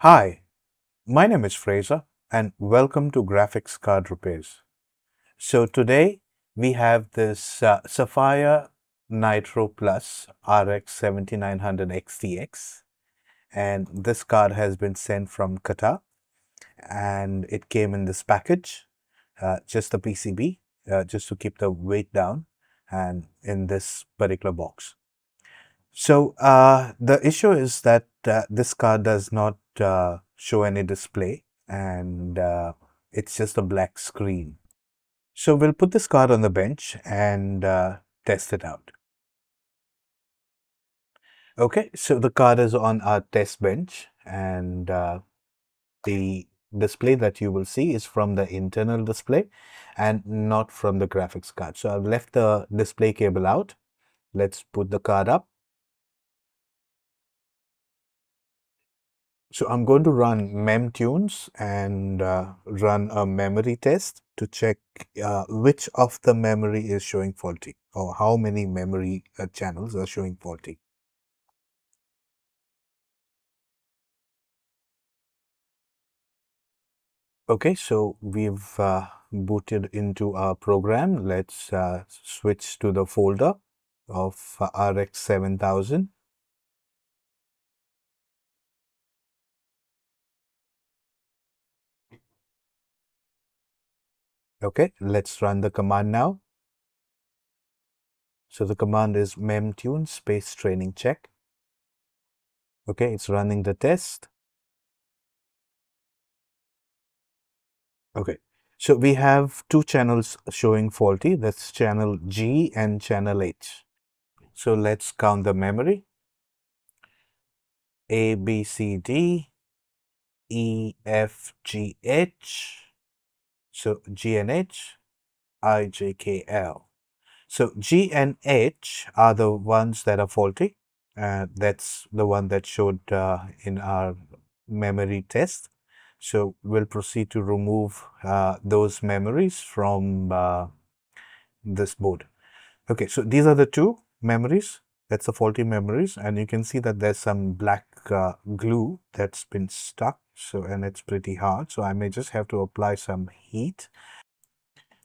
Hi, my name is Fraser and welcome to Graphics Card Repairs. So today we have this Sapphire Nitro Plus RX 7900 XTX, and this card has been sent from Qatar and it came in this package, just the PCB, just to keep the weight down, and in this particular box. So the issue is that this card does not show any display, and it's just a black screen. So we'll put this card on the bench and test it out. Okay, so the card is on our test bench, and the display that you will see is from the internal display and not from the graphics card. So I've left the display cable out. Let's put the card up. So I'm going to run memtunes and run a memory test to check which of the memory is showing faulty, or how many memory channels are showing faulty. Okay, so we've booted into our program. Let's switch to the folder of RX 7000. Okay, let's run the command now. So the command is memtune space training check. Okay, it's running the test. Okay, so we have two channels showing faulty. That's channel G and channel H. So let's count the memory. A, B, C, D, E, F, G, H. So G and H, I, J, K, L. So G and H are the ones that are faulty. That's the one that showed in our memory test. So we'll proceed to remove those memories from this board. Okay, so these are the two memories. That's the faulty memories, and you can see that there's some black glue that's been stuck. So, and it's pretty hard. So I may just have to apply some heat.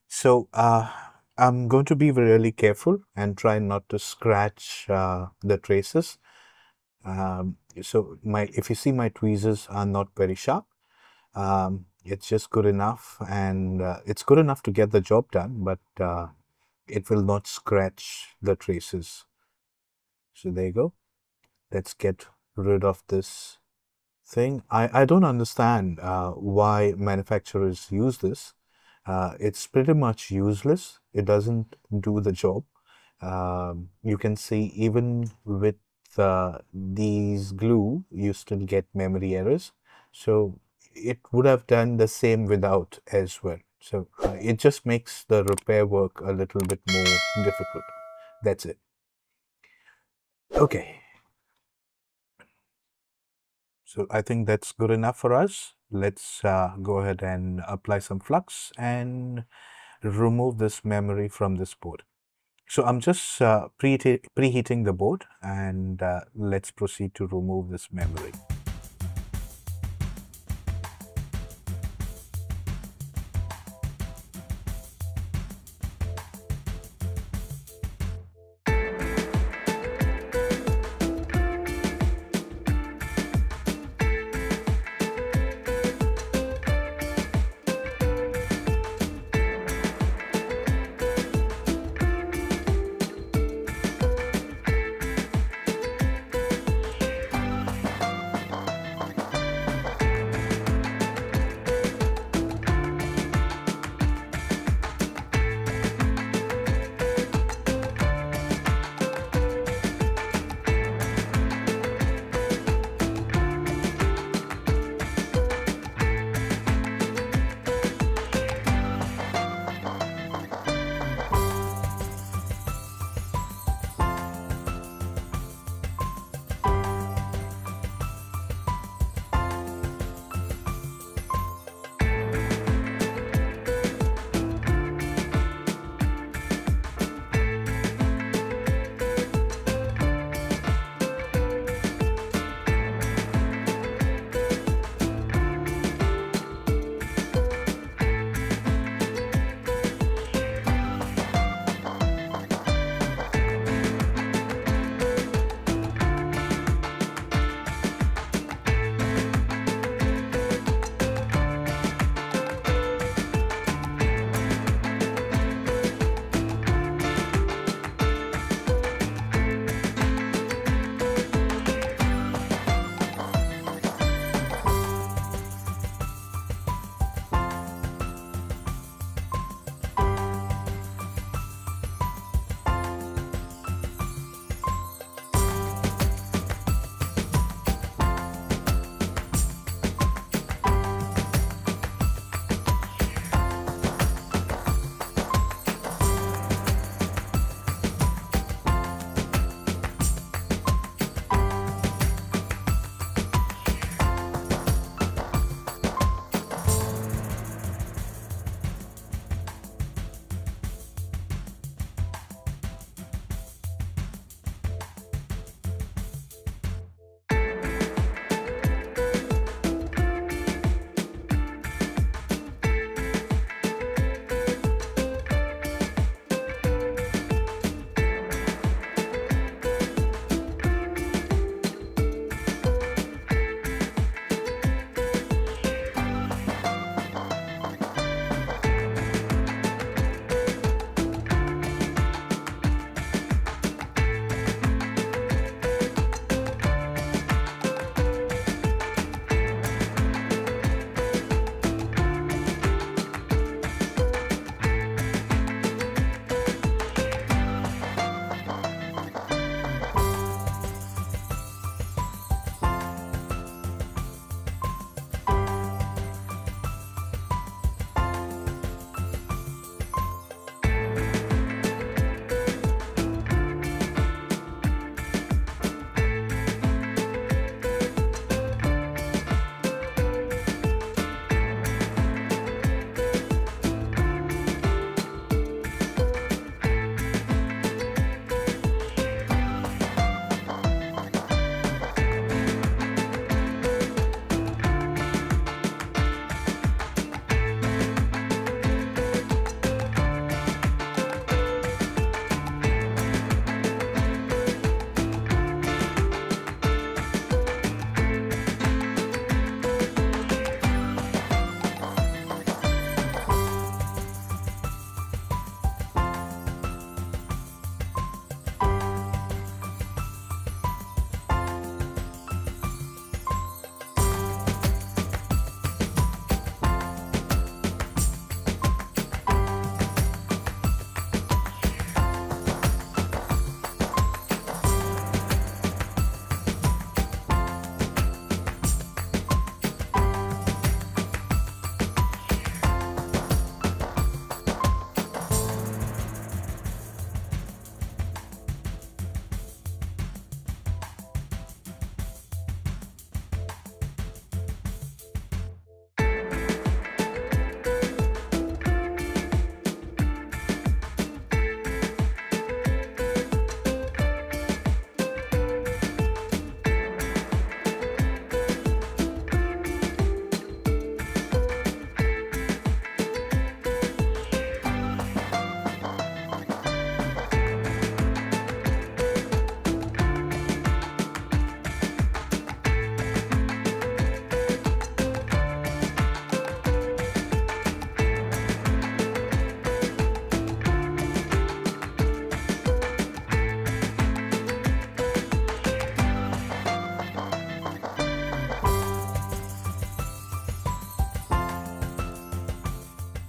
So I'm going to be really careful and try not to scratch the traces. So if you see, my tweezers are not very sharp. It's just good enough, and it's good enough to get the job done, but it will not scratch the traces. So there you go. Let's get rid of this thing. I don't understand why manufacturers use this. It's pretty much useless. It doesn't do the job. You can see even with these glue, you still get memory errors. So it would have done the same without as well. So it just makes the repair work a little bit more difficult. That's it. Okay. So I think that's good enough for us. Let's go ahead and apply some flux and remove this memory from this board. So I'm just preheating the board, and let's proceed to remove this memory.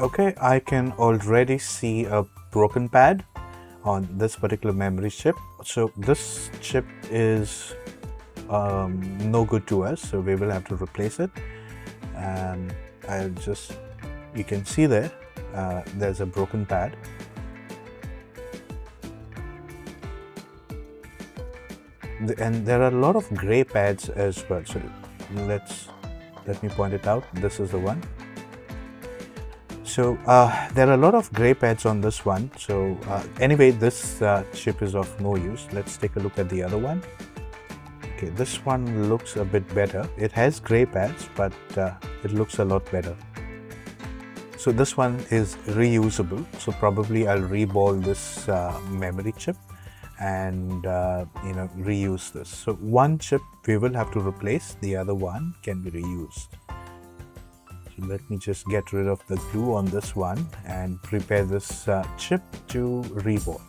Okay, I can already see a broken pad on this particular memory chip. So this chip is no good to us, so we will have to replace it. And you can see there, there's a broken pad. And there are a lot of gray pads as well. So let me point it out. This is the one. So there are a lot of gray pads on this one. So anyway, this chip is of no use. Let's take a look at the other one. Okay, this one looks a bit better. It has gray pads, but it looks a lot better. So this one is reusable. So probably I'll reball this memory chip and reuse this. So one chip we will have to replace, the other one can be reused. So let me just get rid of the glue on this one and prepare this chip to reball.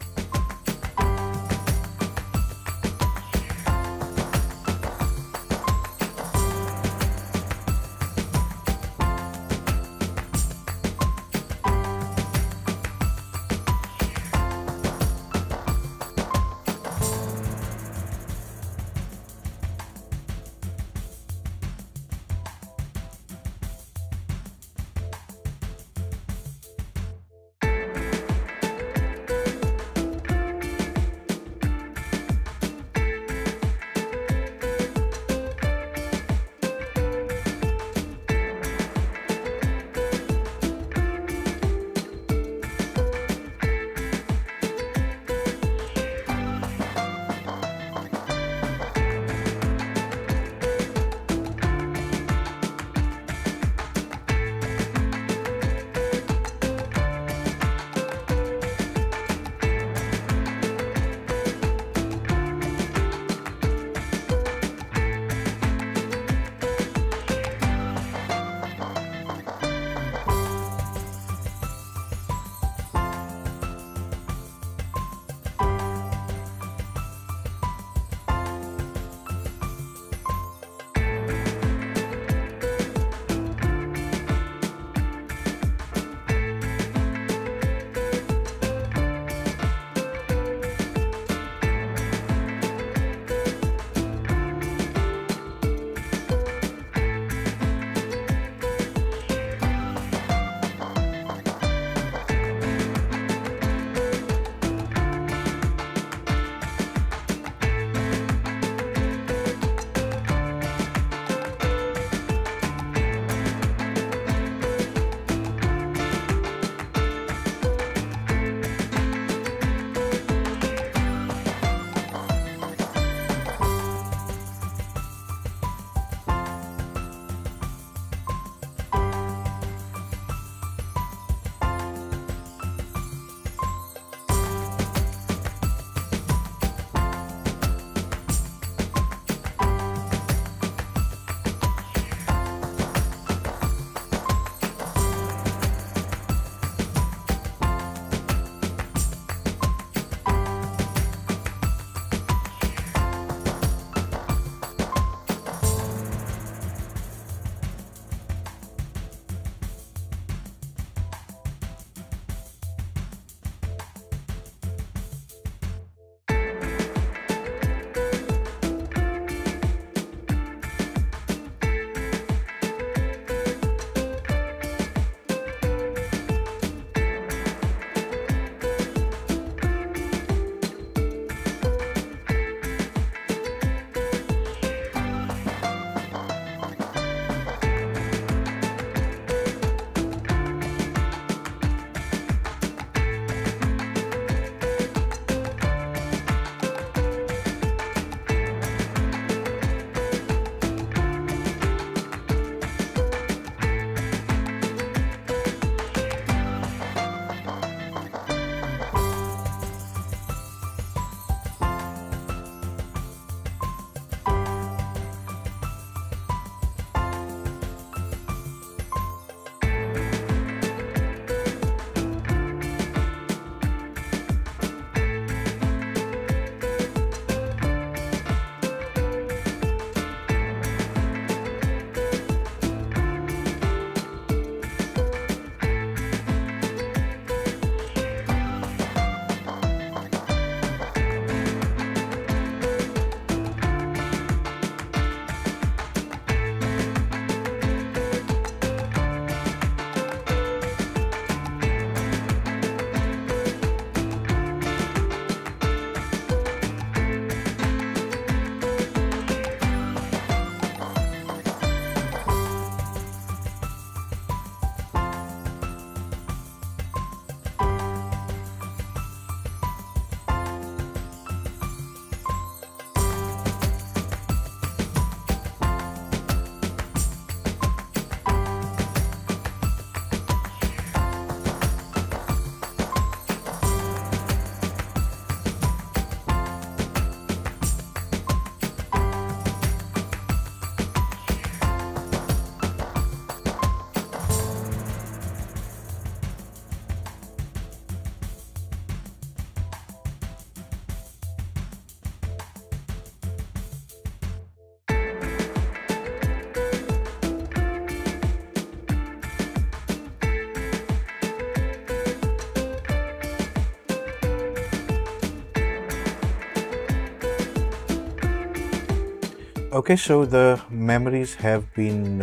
Okay, so the memories have been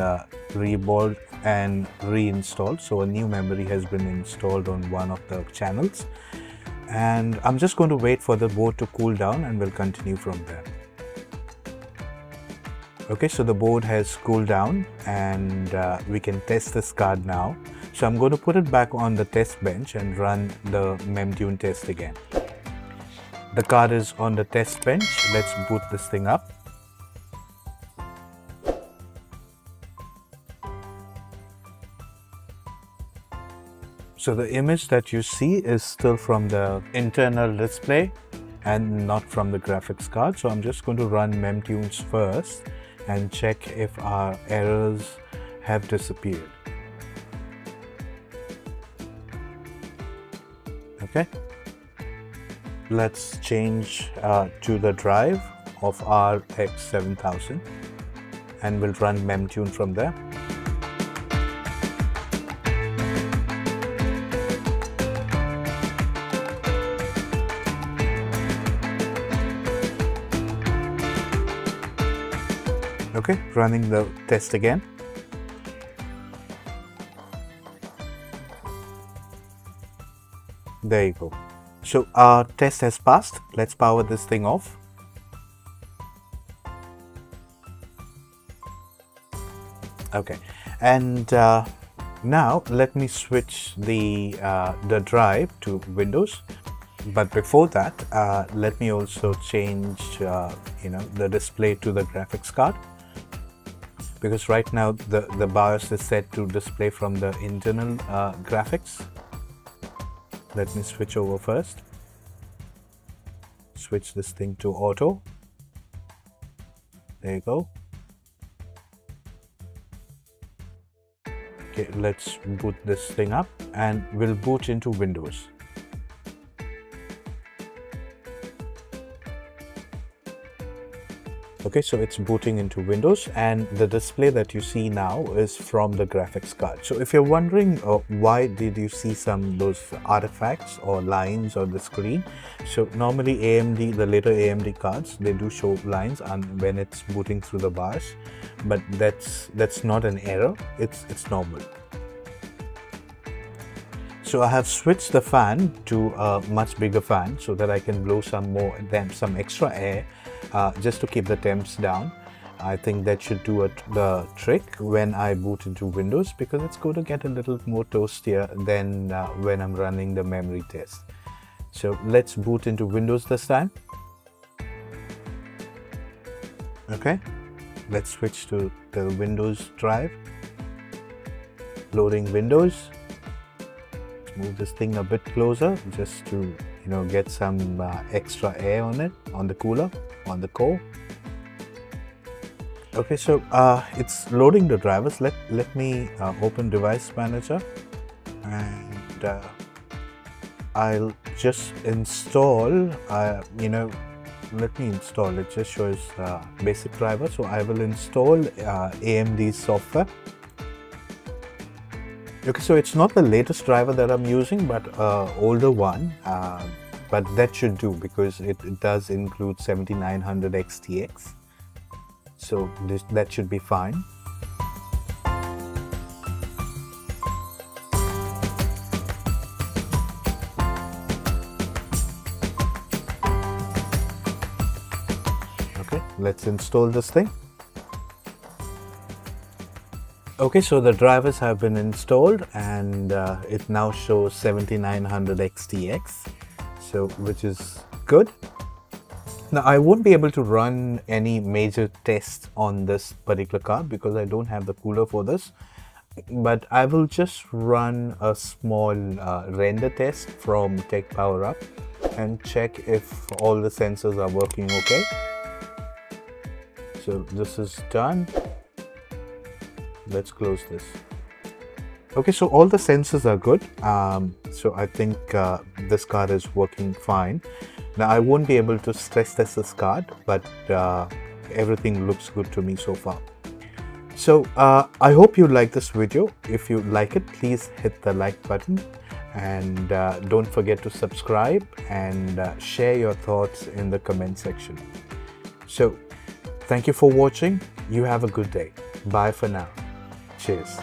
reballed and reinstalled. So a new memory has been installed on one of the channels. And I'm just going to wait for the board to cool down and we'll continue from there. Okay, so the board has cooled down and we can test this card now. So I'm going to put it back on the test bench and run the memtune test again. The card is on the test bench. Let's boot this thing up. So the image that you see is still from the internal display and not from the graphics card. So I'm just going to run memtunes first and check if our errors have disappeared. Okay. Let's change to the drive of our X7000 and we'll run memtune from there. Okay, running the test again. There you go. So our test has passed. Let's power this thing off. Okay, and now let me switch the drive to Windows. But before that, let me also change the display to the graphics card. Because right now the BIOS is set to display from the internal graphics. Let me switch over first. Switch this thing to auto. There you go. Okay, let's boot this thing up and we'll boot into Windows. Okay, so it's booting into Windows and the display that you see now is from the graphics card. So if you're wondering why did you see those artifacts or lines on the screen, so normally AMD, the later AMD cards, they do show lines and when it's booting through the BIOS, but that's not an error, it's normal. So I have switched the fan to a much bigger fan so that I can blow some extra air just to keep the temps down. I think that should do the trick when I boot into Windows because it's going to get a little more toastier than when I'm running the memory test. So let's boot into Windows this time. Okay, let's switch to the Windows drive. Loading Windows. Move this thing a bit closer just to get some extra air on it, on the cooler, on the core. Okay, so it's loading the drivers. Let me open Device Manager and I'll just install let me install it. Just shows basic driver, so I will install AMD software. Okay, so it's not the latest driver that I'm using, but older one, but that should do because it does include 7900 XTX. So that should be fine. Okay, let's install this thing. Okay, so the drivers have been installed and it now shows 7900 XTX, so which is good. Now I won't be able to run any major tests on this particular card because I don't have the cooler for this, but I will just run a small render test from Tech Power Up and check if all the sensors are working okay. So this is done. Let's close this. Okay, so all the sensors are good. So I think this card is working fine. Now I won't be able to stress test this card, but everything looks good to me so far. So I hope you like this video. If you like it, please hit the like button and don't forget to subscribe and share your thoughts in the comment section. So Thank you for watching. You have a good day. Bye for now. Cheers.